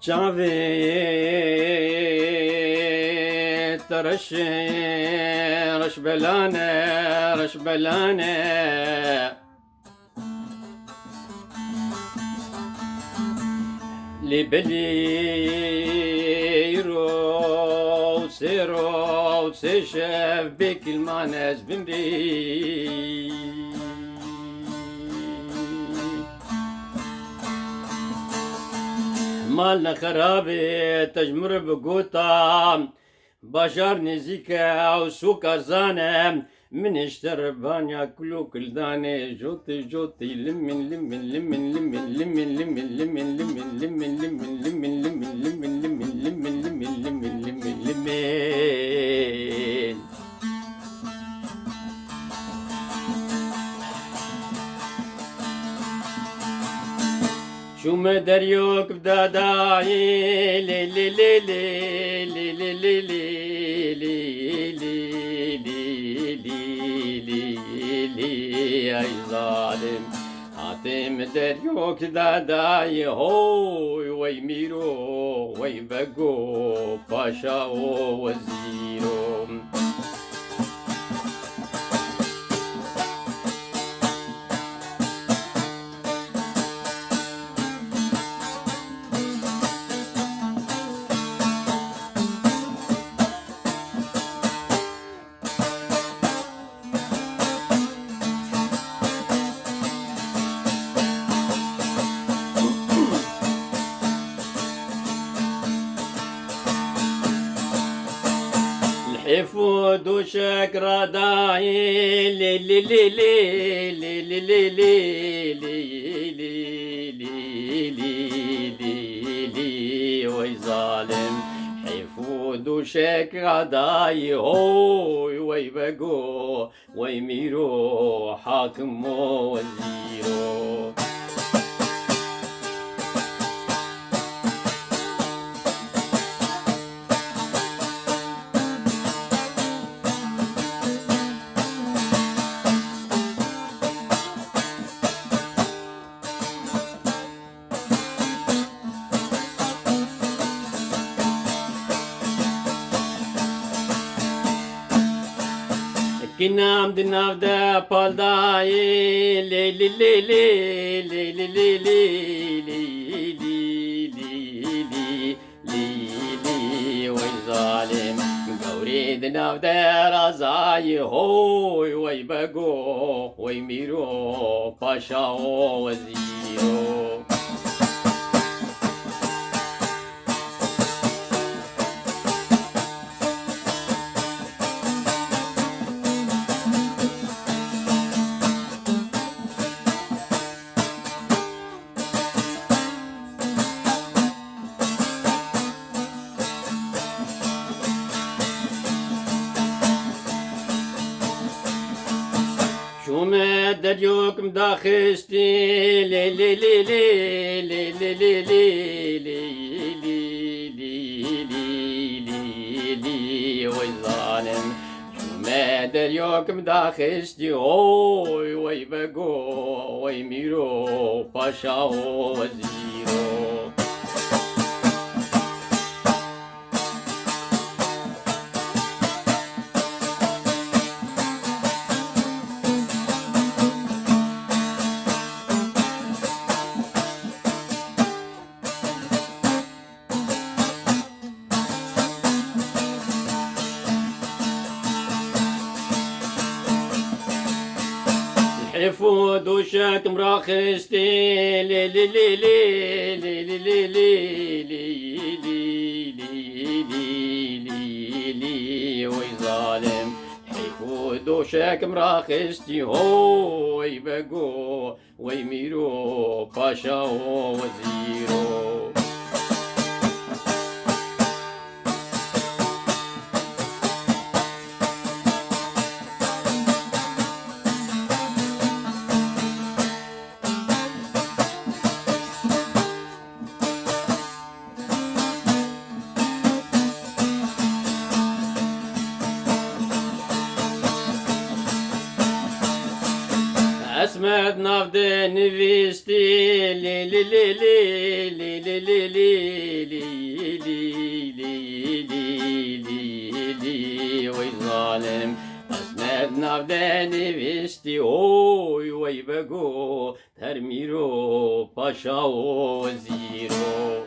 جافي ترش رش بلانه رش بلانه لبليرو سيرو سيشف بك المانس بمبي مالنا خرابي تجمر بقوطا بشار نزيكا وسوق أرزانة من اشتر بانيا كلو كل داني جوتي جوتي لمن لمن لمن لمن لمن لمن لمن لمن لمن لمن لمن لمن لمن لمن لمن لمن لمن لمن لمن شو ما دريوك بداداي لي لي لي لي لي لي لي لي لي لي لي يا ظالم عاطم دريوك داداي هوي ويميرو ويبقو باشا ووزيرو الحفود وشكرا داي لي لي لي لي لي لي لي لي لي لي وي ظالم حفود وشكرا داي هوي وي بقو وي ميرو حاكم وزيرو كنام دناف دا بالداي لي لي لي لي لي لي لي لي لي لي وي ظالم قوري دناف دا رازاي هوي وي بقو وي ميرو باشا وزيرو شوما دريوك مداخستي لي لي لي لي لي لي لي لي لي لي وي ظالم شوما دريوك مداخستي هوي وي بقو وي ميرو باشا وزيرو حفود وشك مراخستي لي لي لي لي لي لي لي لي لي لي وي ظالم حفود وشك مراخستي هوي بقو وي ميرو باشا وزيرو اسمت نافد نفيس ويستي لي لي لي لي لي لي لي لي لي لي وي ظالم اسمد نافداني ويستي اوي وي بقو ترميرو باشا وزيرو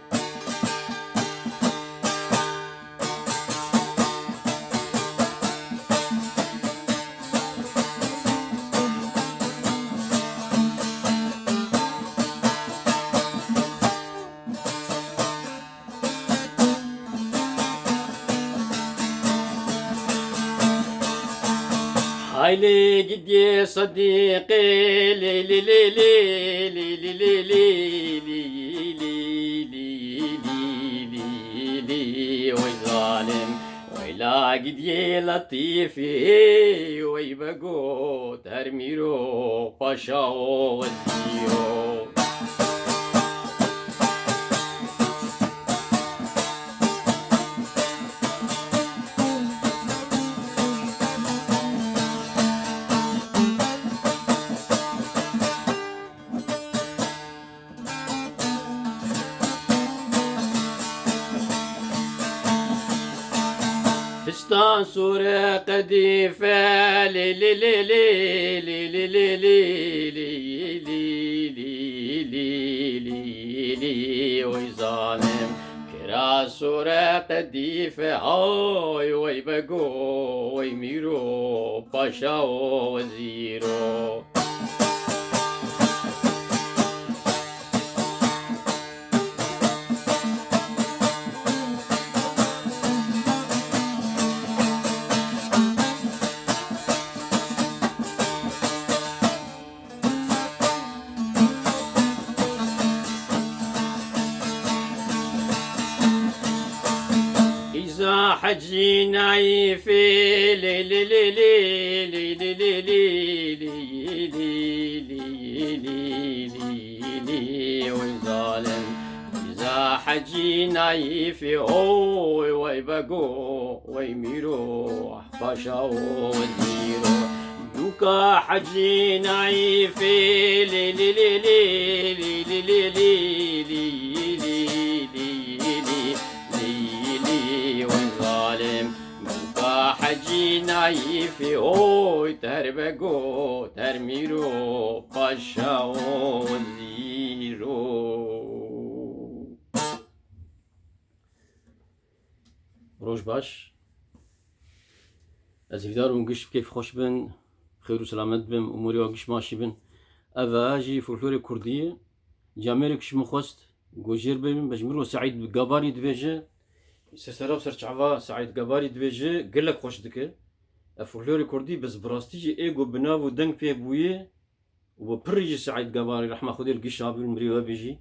هايلي جدي صديقي لي لي لي لي لي لي لي لي لي لي لي وي ظالم ويلا جدي لطيفي وي بقو ترميرو باشا وزيرو فستان صورة قديفة لي لي لي لي لي لي لي لي لي لي لي لي لي وي ظالم كرا صورة قديفة هاي وي بقو وي ميرو باشا وزيرو إذا حجي نايفي لي لي لي لي لي لي لي لي لي لي لي لي وي ظالم إذا حجي نايفي هوي وي بقو وي ميرو باشا وزيرو دوكا حجي نايفي لي لي لي لي لي لي لي لي لي وي ظالم دوكا حجي نايفي هوي تربقو ترميرو باشا وزيرو. روش باش از هیدارم گشت کیف خوش بن خیر و سلامت بن اموری و گشت ماشی بن اوه جی فولکلور کردیه جامعه کش مخواست گوجر ببین بجمر و سعید گاباری دویجه سرسراب سرچعوا سعید گاباری دویجه گلک خوش دکه فولکلور کردی بس براستی جی ایگو بناو و دنگ پی بویه و پرجی سعید گاباری رحمه خودی الگیش شابی المری و بیجی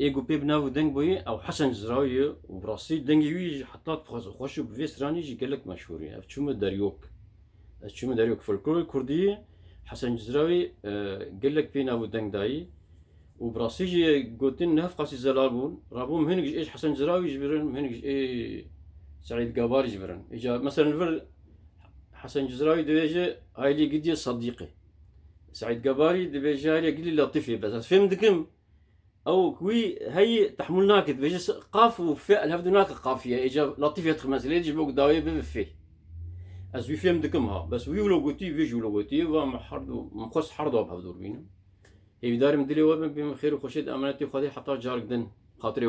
ایگو پی بناو دنگ بویه او حسن زراویه و براستی دنگی وی حتی خوشو بفیسترانی جی گلک مشهوری اف چوم دریوک چوم دریوک فولکلور کردی حسن زراوی گلک پی ناو دنگ دایی و براستی جی گوتن نهف قاسی زلال بون رابوم هنگش ایش حسن زراوی جبرن هنگش ای سعید گاباری جبرن ایجا مثلا الفر حسن جزراوي دبيجة هايلي قدي صديقي سعيد قباري دبيجة هايلي قلي لطيفة بس فهم دكم او كوي هي تحملناك دبيجة قاف وفاء الهفدناك قافية اجا لطيفة تخمس ليدي جبوك داوية بفي از وي فهم دكم ها بس وي ولو قوتي فيجو لو قوتي ومحردو مقص حردو بهفدور بينا هي داري مدلي وابن بخير وخشيد امانتي وخذي حتى جارك دن خاطري